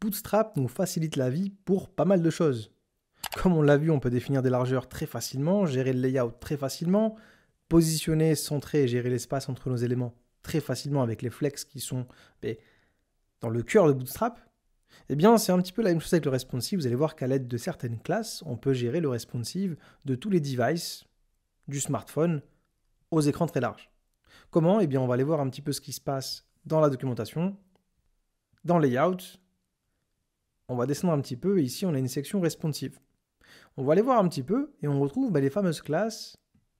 Bootstrap nous facilite la vie pour pas mal de choses. Comme on l'a vu, on peut définir des largeurs très facilement, gérer le layout très facilement, positionner, centrer et gérer l'espace entre nos éléments très facilement avec les flex qui sont dans le cœur de Bootstrap. Eh bien, c'est un petit peu la même chose avec le responsive. Vous allez voir qu'à l'aide de certaines classes, on peut gérer le responsive de tous les devices, du smartphone aux écrans très larges. Comment? Eh bien, on va aller voir un petit peu ce qui se passe dans la documentation, dans Layout. On va descendre un petit peu et ici, on a une section responsive. On va aller voir un petit peu et on retrouve les fameuses classes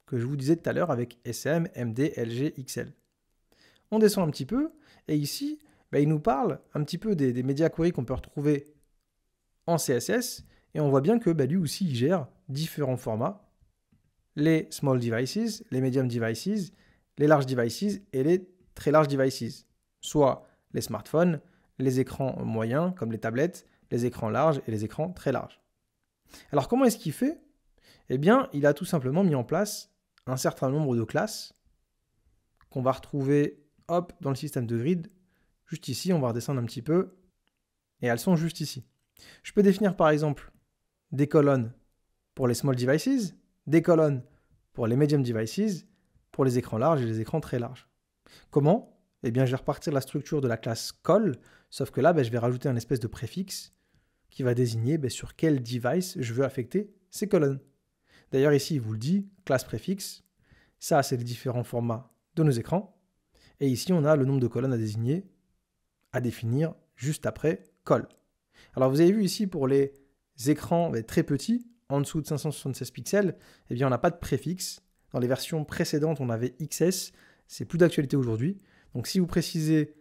que je vous disais tout à l'heure avec SM, MD, LG, XL. On descend un petit peu et ici, il nous parle un petit peu des media queries qu'on peut retrouver en CSS et on voit bien que lui aussi, il gère différents formats. Les small devices, les medium devices, les large devices et les très large devices. Soit les smartphones, les écrans moyens comme les tablettes, les écrans larges et les écrans très larges. Alors comment est-ce qu'il fait? Eh bien, il a tout simplement mis en place un certain nombre de classes qu'on va retrouver dans le système de grid. Juste ici, on va redescendre un petit peu et elles sont juste ici. Je peux définir par exemple des colonnes pour les small devices, des colonnes pour les medium devices, pour les écrans larges et les écrans très larges. Comment? Eh bien, je vais repartir de la structure de la classe call, sauf que là, je vais rajouter un espèce de préfixe qui va désigner sur quel device je veux affecter ces colonnes. D'ailleurs, ici, il vous le dit, classe préfixe. Ça, c'est les différents formats de nos écrans. Et ici, on a le nombre de colonnes à désigner, à définir juste après call. Alors, vous avez vu ici, pour les écrans très petits, en dessous de 576 pixels, eh bien, on n'a pas de préfixe. Dans les versions précédentes, on avait XS. C'est plus d'actualité aujourd'hui. Donc, si vous précisez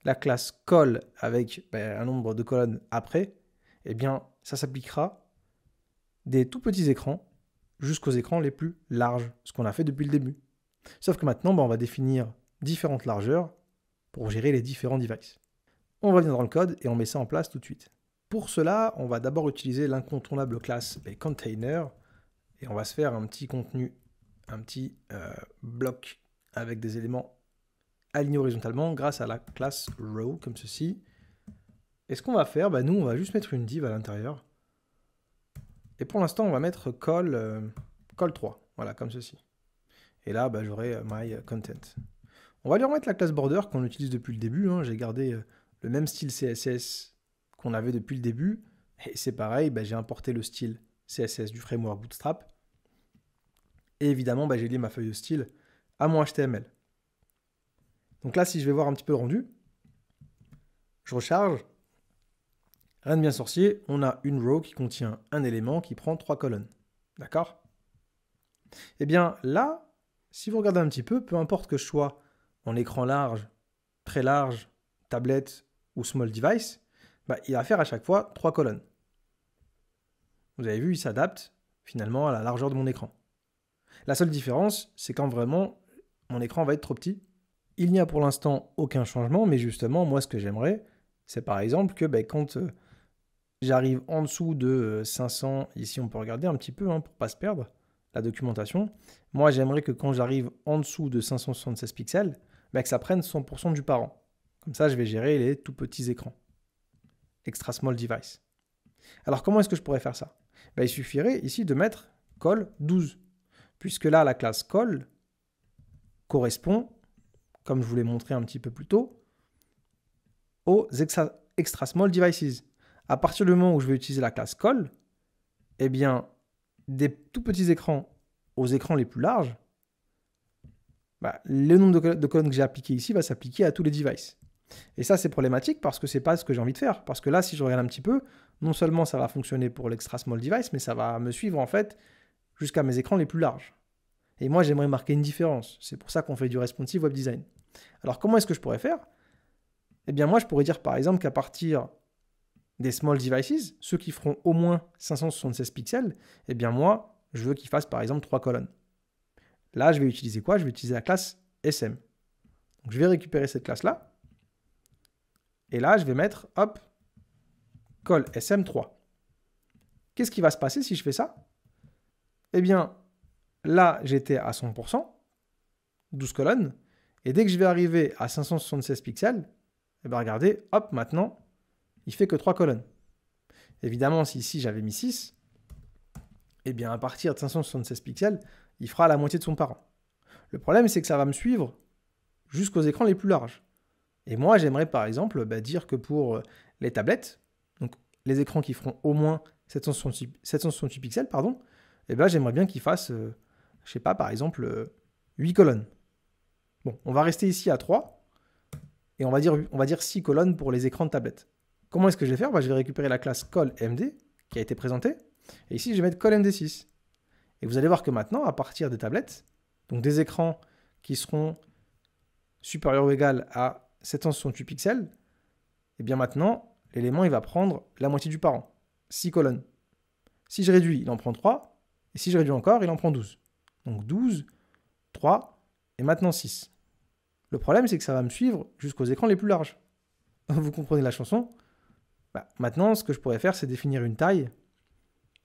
la classe call avec un nombre de colonnes après, eh bien, ça s'appliquera des tout petits écrans jusqu'aux écrans les plus larges, ce qu'on a fait depuis le début. Sauf que maintenant, on va définir différentes largeurs pour gérer les différents devices. On revient dans le code et on met ça en place tout de suite. Pour cela, on va d'abord utiliser l'incontournable classe container et on va se faire un petit contenu, un petit bloc avec des éléments alignés horizontalement grâce à la classe row, comme ceci. Et ce qu'on va faire, nous, on va juste mettre une div à l'intérieur. Et pour l'instant, on va mettre call 3, voilà, comme ceci. Et là, j'aurai my content. On va lui remettre la classe border qu'on utilise depuis le début. J'ai gardé le même style CSS qu'on avait depuis le début. Et c'est pareil, j'ai importé le style CSS du framework Bootstrap. Et évidemment, j'ai lié ma feuille de style à mon HTML. Donc là, si je vais voir un petit peu le rendu, je recharge. Rien de bien sorcier, on a une row qui contient un élément qui prend 3 colonnes. D'accord? Eh bien là, si vous regardez un petit peu, peu importe que je sois en écran large, très large, tablette ou small device, il va faire à chaque fois 3 colonnes. Vous avez vu, il s'adapte finalement à la largeur de mon écran. La seule différence, c'est quand vraiment mon écran va être trop petit. Il n'y a pour l'instant aucun changement, mais justement, moi ce que j'aimerais, c'est par exemple que quand j'arrive en dessous de 500, ici on peut regarder un petit peu pour ne pas se perdre, la documentation. Moi j'aimerais que quand j'arrive en dessous de 576 pixels, que ça prenne 100% du parent. Comme ça je vais gérer les tout petits écrans. Extra small device. Alors comment est-ce que je pourrais faire ça? Il suffirait ici de mettre call 12. Puisque là la classe call correspond, comme je vous l'ai montré un petit peu plus tôt, aux extra small devices. À partir du moment où je vais utiliser la classe call, eh bien, des tout petits écrans aux écrans les plus larges, le nombre de colonnes que j'ai appliqué ici va s'appliquer à tous les devices. Et ça, c'est problématique parce que ce n'est pas ce que j'ai envie de faire. Parce que là, si je regarde un petit peu, non seulement ça va fonctionner pour l'extra small device, mais ça va me suivre en fait jusqu'à mes écrans les plus larges. Et moi, j'aimerais marquer une différence. C'est pour ça qu'on fait du responsive web design. Alors, comment est-ce que je pourrais faire? Eh bien, moi, je pourrais dire par exemple qu'à partir des small devices, ceux qui feront au moins 576 pixels, eh bien moi, je veux qu'ils fassent par exemple 3 colonnes. Là, je vais utiliser quoi? Je vais utiliser la classe SM. Donc, je vais récupérer cette classe-là. Et là, je vais mettre, call SM3. Qu'est-ce qui va se passer si je fais ça? Eh bien, là, j'étais à 100%, 12 colonnes. Et dès que je vais arriver à 576 pixels, eh bien regardez, maintenant, il fait que 3 colonnes. Évidemment, si ici j'avais mis 6, eh bien à partir de 576 pixels, il fera la moitié de son parent. Le problème, c'est que ça va me suivre jusqu'aux écrans les plus larges. Et moi, j'aimerais par exemple dire que pour les tablettes, donc les écrans qui feront au moins 768 pixels, pardon, eh ben, j'aimerais bien qu'ils fassent, je sais pas, par exemple, 8 colonnes. Bon, on va rester ici à 3, et on va dire 6 colonnes pour les écrans de tablette. Comment est-ce que je vais faire? Je vais récupérer la classe callMD, qui a été présentée, et ici, je vais mettre callMD6. Et vous allez voir que maintenant, à partir des tablettes, donc des écrans qui seront supérieurs ou égal à 768 pixels, et bien maintenant, l'élément, il va prendre la moitié du parent, 6 colonnes. Si je réduis, il en prend 3, et si je réduis encore, il en prend 12. Donc 12, 3, et maintenant 6. Le problème, c'est que ça va me suivre jusqu'aux écrans les plus larges. Vous comprenez la chanson? Maintenant, ce que je pourrais faire, c'est définir une taille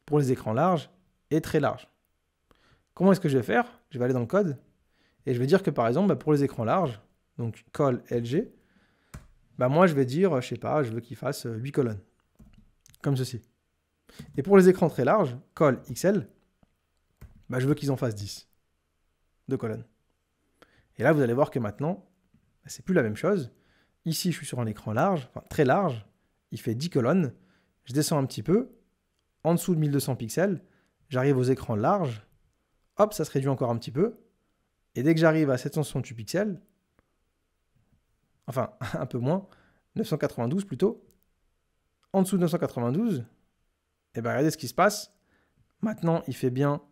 pour les écrans larges et très larges. Comment est-ce que je vais faire? Je vais aller dans le code, et je vais dire que par exemple, pour les écrans larges, donc call LG, moi je vais dire, je sais pas, je veux qu'il fasse 8 colonnes. Comme ceci. Et pour les écrans très larges, call XL, je veux qu'ils en fassent 10. 2 colonnes. Et là, vous allez voir que maintenant, c'est plus la même chose. Ici, je suis sur un écran large, enfin très large, il fait 10 colonnes. Je descends un petit peu, en dessous de 1200 pixels, j'arrive aux écrans larges, hop, ça se réduit encore un petit peu. Et dès que j'arrive à 768 pixels, enfin un peu moins, 992 plutôt, en dessous de 992, et regardez ce qui se passe. Maintenant, il fait bien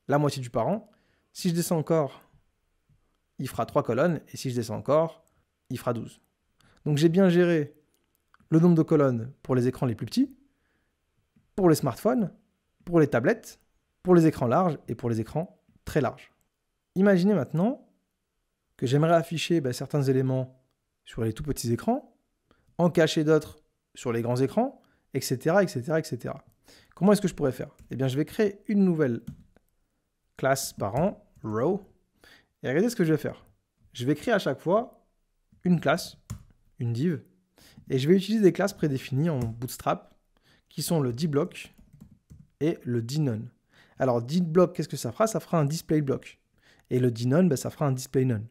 la moitié du parent. Si je descends encore, il fera 3 colonnes, et si je descends encore, il fera 12. Donc j'ai bien géré le nombre de colonnes pour les écrans les plus petits, pour les smartphones, pour les tablettes, pour les écrans larges et pour les écrans très larges. Imaginez maintenant que j'aimerais afficher certains éléments sur les tout petits écrans, en cacher d'autres sur les grands écrans, etc., etc., etc. Comment est-ce que je pourrais faire? Eh bien, je vais créer une nouvelle classe parent, row, et regardez ce que je vais faire. Je vais créer à chaque fois une classe, une div, et je vais utiliser des classes prédéfinies en Bootstrap, qui sont le dBlock et le dNone. Alors, dBlock, qu'est-ce que ça fera? Ça fera un displayBlock. Et le dNone, ça fera un displayNone.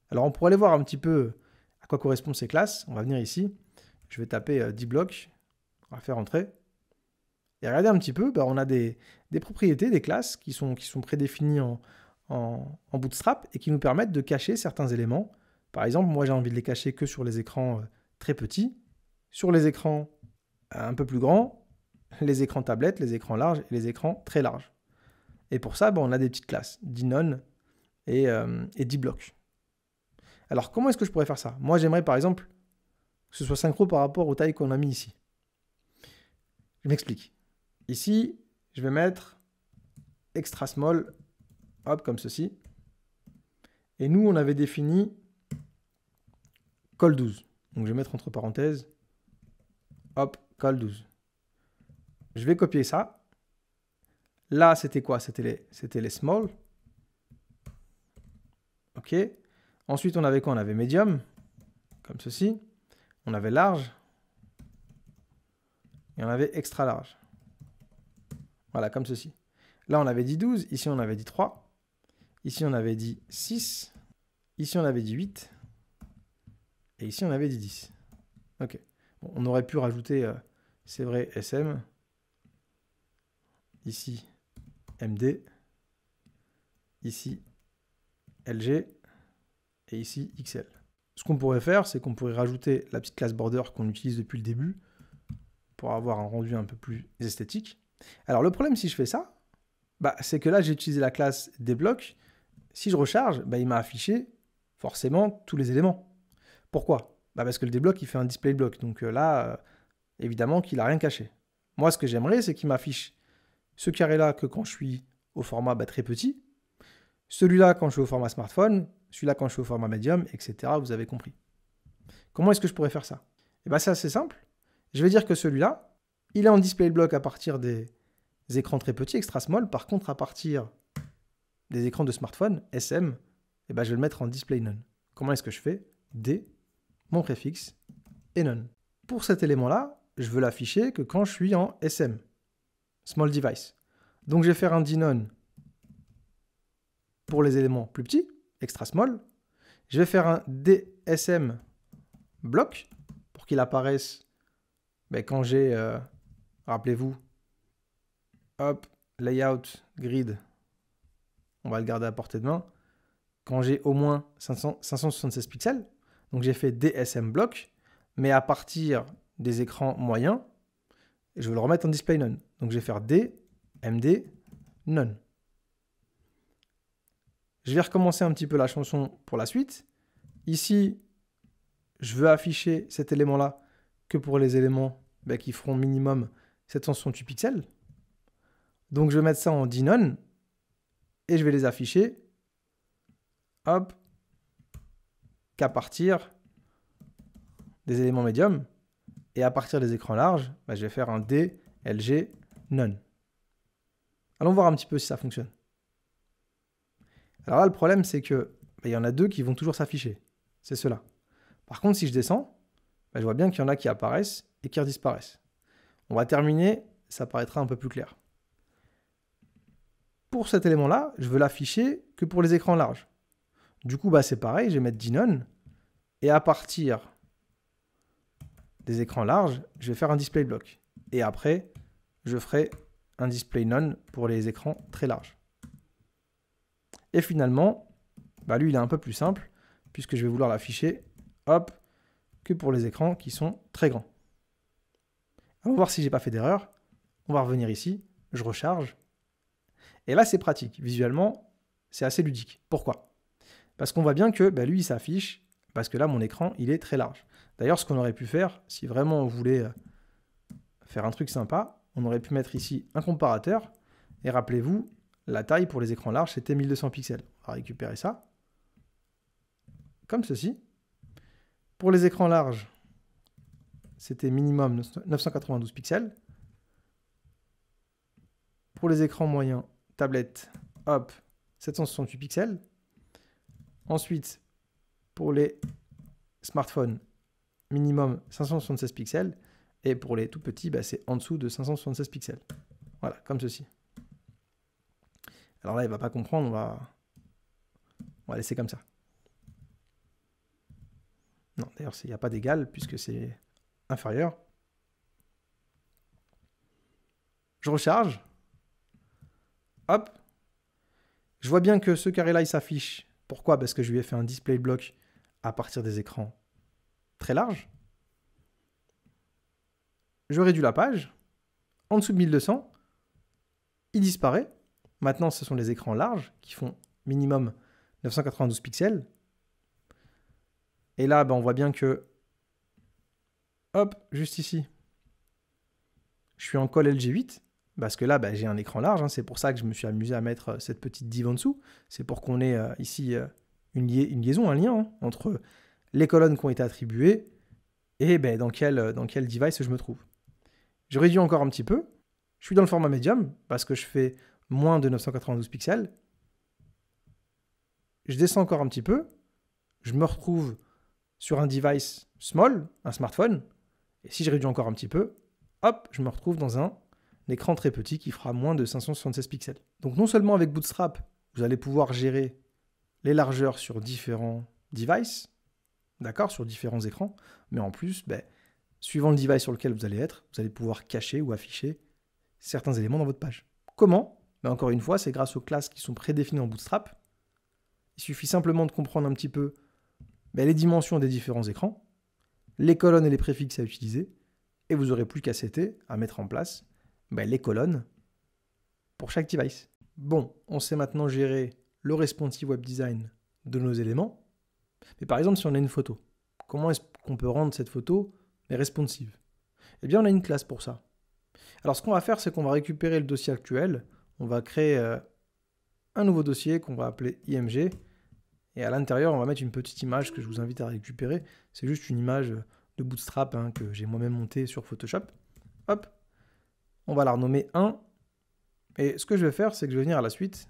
Alors, on pourrait aller voir un petit peu à quoi correspondent ces classes. On va venir ici. Je vais taper dBlock. On va faire entrer. Et regardez un petit peu, on a des propriétés, des classes qui sont prédéfinies en Bootstrap et qui nous permettent de cacher certains éléments. Par exemple, moi, j'ai envie de les cacher que sur les écrans très petits, sur les écrans un peu plus grands, les écrans tablettes, les écrans larges et les écrans très larges. Et pour ça, on a des petites classes, dNone et dBlock. Alors, comment est-ce que je pourrais faire ça? Moi, j'aimerais par exemple que ce soit synchro par rapport aux tailles qu'on a mis ici. Je m'explique. Ici, je vais mettre extra small, hop, comme ceci. Et nous, on avait défini col 12. Donc, je vais mettre entre parenthèses, hop, col 12. Je vais copier ça. Là, c'était quoi? C'était les small. OK. Ensuite, on avait quoi? On avait medium, comme ceci. On avait large. Et on avait extra large. Voilà, comme ceci. Là, on avait dit 12. Ici, on avait dit 3. Ici, on avait dit 6. Ici, on avait dit 8. Et ici, on avait dit 10. OK. Bon, on aurait pu rajouter, c'est vrai, SM. Ici, MD. Ici, LG. Et ici, XL. Ce qu'on pourrait faire, c'est qu'on pourrait rajouter la petite classe border qu'on utilise depuis le début pour avoir un rendu un peu plus esthétique. Alors, le problème, si je fais ça, c'est que là, j'ai utilisé la classe dBlock. Si je recharge, il m'a affiché forcément tous les éléments. Pourquoi? Parce que le dBlock, il fait un display block. Donc là, évidemment qu'il n'a rien caché. Moi, ce que j'aimerais, c'est qu'il m'affiche ce carré-là que quand je suis au format très petit, celui-là quand je suis au format smartphone, celui-là quand je suis au format medium, etc. Vous avez compris. Comment est-ce que je pourrais faire ça? C'est assez simple. Je vais dire que celui-là, il est en display block à partir des écrans très petits, extra small. Par contre, à partir des écrans de smartphone, SM, je vais le mettre en display none. Comment est-ce que je fais? D, mon préfixe, et none. Pour cet élément-là, je veux l'afficher que quand je suis en SM, Small Device. Donc je vais faire un dnone pour les éléments plus petits, extra small. Je vais faire un dsm block pour qu'il apparaisse quand j'ai, rappelez-vous, hop, layout, grid, on va le garder à portée de main, quand j'ai au moins 576 pixels. Donc j'ai fait dsm block, mais à partir des écrans moyens, et je vais le remettre en display none. Donc je vais faire dmd none. Je vais recommencer un petit peu la chanson pour la suite. Ici, je veux afficher cet élément-là que pour les éléments qui feront minimum 768 pixels. Donc je vais mettre ça en dnone et je vais les afficher hop, qu'à partir des éléments médiums. Et à partir des écrans larges, je vais faire un dlg none. Allons voir un petit peu si ça fonctionne. Alors là, le problème, c'est que il y en a deux qui vont toujours s'afficher. C'est ceux-là. Par contre, si je descends, je vois bien qu'il y en a qui apparaissent et qui redisparaissent. On va terminer, ça paraîtra un peu plus clair. Pour cet élément-là, je veux l'afficher que pour les écrans larges. Du coup, c'est pareil, je vais mettre dnone. Et à partir des écrans larges, je vais faire un display block. Et après, je ferai un display none pour les écrans très larges. Et finalement, lui, il est un peu plus simple, puisque je vais vouloir l'afficher, hop, que pour les écrans qui sont très grands. On va voir si j'ai pas fait d'erreur. On va revenir ici, je recharge. Et là, c'est pratique. Visuellement, c'est assez ludique. Pourquoi? Parce qu'on voit bien que lui, il s'affiche, parce que là, mon écran, il est très large. D'ailleurs, ce qu'on aurait pu faire, si vraiment on voulait faire un truc sympa, on aurait pu mettre ici un comparateur. Et rappelez-vous, la taille pour les écrans larges, c'était 1200 pixels. On va récupérer ça. Comme ceci. Pour les écrans larges, c'était minimum 992 pixels. Pour les écrans moyens, tablette, hop, 768 pixels. Ensuite, pour les smartphones, minimum 576 pixels. Et pour les tout petits, c'est en dessous de 576 pixels. Voilà, comme ceci. Alors là, il ne va pas comprendre, on va laisser comme ça. Non, d'ailleurs, il n'y a pas d'égal puisque c'est inférieur. Je recharge. Hop. Je vois bien que ce carré-là, il s'affiche. Pourquoi? Parce que je lui ai fait un display block à partir des écrans très larges. Je réduis la page. En dessous de 1200, il disparaît. Maintenant, ce sont les écrans larges qui font minimum 992 pixels. Et là, on voit bien que, hop, juste ici, je suis en call LG8, parce que là, j'ai un écran large. C'est pour ça que je me suis amusé à mettre cette petite div en dessous. C'est pour qu'on ait ici une liaison, un lien entre les colonnes qui ont été attribuées et dans quel device je me trouve. Je réduis encore un petit peu. Je suis dans le format médium, parce que je fais moins de 992 pixels. Je descends encore un petit peu. Je me retrouve sur un device small, un smartphone. Et si je réduis encore un petit peu, hop, je me retrouve dans un écran très petit qui fera moins de 576 pixels. Donc non seulement avec Bootstrap, vous allez pouvoir gérer les largeurs sur différents devices, d'accord, sur différents écrans, mais en plus, suivant le device sur lequel vous allez être, vous allez pouvoir cacher ou afficher certains éléments dans votre page. Comment? Encore une fois, c'est grâce aux classes qui sont prédéfinies en Bootstrap. Il suffit simplement de comprendre un petit peu les dimensions des différents écrans, les colonnes et les préfixes à utiliser, et vous n'aurez plus qu'à setter, à mettre en place les colonnes pour chaque device. Bon, on sait maintenant gérer le responsive web design de nos éléments, mais par exemple, si on a une photo, comment est-ce qu'on peut rendre cette photo responsive? Eh bien, on a une classe pour ça. Alors, ce qu'on va faire, c'est qu'on va récupérer le dossier actuel, on va créer un nouveau dossier qu'on va appeler IMG, et à l'intérieur, on va mettre une petite image que je vous invite à récupérer. C'est juste une image de Bootstrap que j'ai moi-même montée sur Photoshop. Hop, on va la renommer 1. Et ce que je vais faire, c'est que je vais venir à la suite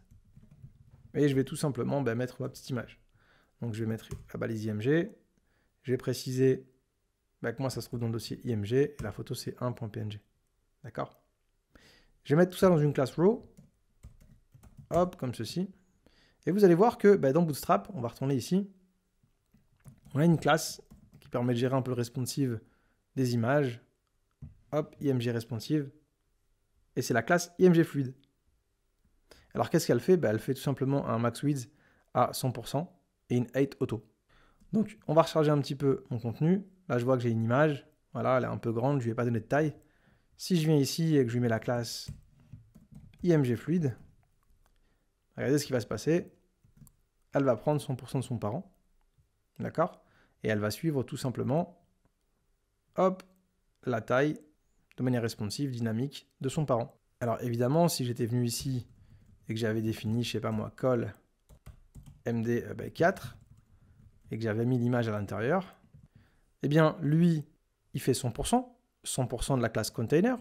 et je vais tout simplement mettre ma petite image. Donc je vais mettre la balise IMG, je vais préciser bah, que moi ça se trouve dans le dossier img et la photo c'est 1.png. D'accord? Je vais mettre tout ça dans une classe row. Hop, comme ceci. Et vous allez voir que bah, dans Bootstrap, on va retourner ici, on a une classe qui permet de gérer un peu le responsive des images. Hop, img responsive. Et c'est la classe img fluid. Alors qu'est-ce qu'elle fait? Bah, elle fait tout simplement un max width à 100% et une height auto. Donc on va recharger un petit peu mon contenu. Là je vois que j'ai une image. Voilà, elle est un peu grande, je ne lui ai pas donné de taille. Si je viens ici et que je lui mets la classe img fluid, regardez ce qui va se passer. Elle va prendre 100% de son parent. D'accord? Et elle va suivre tout simplement, hop, la taille de manière responsive, dynamique de son parent. Alors évidemment, si j'étais venu ici et que j'avais défini, je sais pas moi, col md4 et que j'avais mis l'image à l'intérieur, eh bien lui, il fait 100%, 100% de la classe container,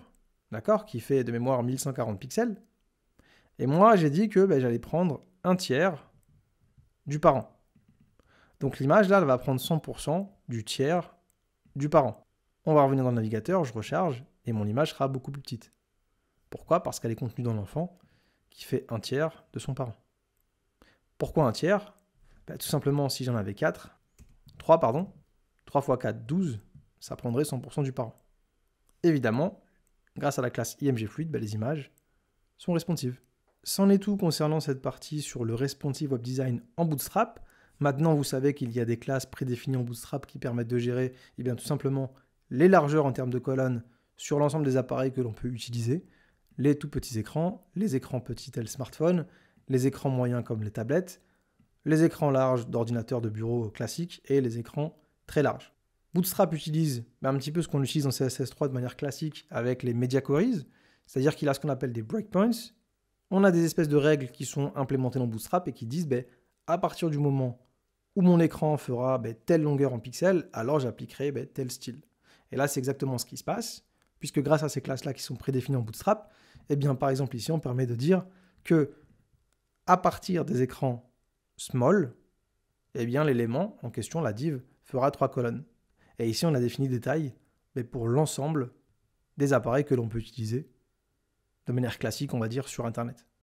d'accord, qui fait de mémoire 1140 pixels. Et moi, j'ai dit que j'allais prendre un tiers du parent. Donc l'image là, elle va prendre 100% du tiers du parent. On va revenir dans le navigateur, je recharge, et mon image sera beaucoup plus petite. Pourquoi? Parce qu'elle est contenue dans l'enfant, qui fait un tiers de son parent. Pourquoi un tiers? Tout simplement, si j'en avais 3 pardon, 3 x 4, 12, ça prendrait 100% du parent. Évidemment, grâce à la classe img fluid, les images sont responsives. C'en est tout concernant cette partie sur le responsive web design en Bootstrap. Maintenant, vous savez qu'il y a des classes prédéfinies en Bootstrap qui permettent de gérer tout simplement les largeurs en termes de colonnes sur l'ensemble des appareils que l'on peut utiliser, les tout petits écrans, les écrans petits tels smartphones, les écrans moyens comme les tablettes, les écrans larges d'ordinateurs de bureau classiques et les écrans très larges. Bootstrap utilise un petit peu ce qu'on utilise en CSS3 de manière classique avec les media queries, c'est-à-dire qu'il a ce qu'on appelle des breakpoints. On a des espèces de règles qui sont implémentées dans Bootstrap et qui disent à partir du moment où mon écran fera telle longueur en pixels, alors j'appliquerai tel style. Et là, c'est exactement ce qui se passe, puisque grâce à ces classes-là qui sont prédéfinies en Bootstrap, par exemple ici, on permet de dire que à partir des écrans small, l'élément en question, la div, fera 3 colonnes. Et ici, on a défini des tailles pour l'ensemble des appareils que l'on peut utiliser de manière classique, on va dire, sur Internet.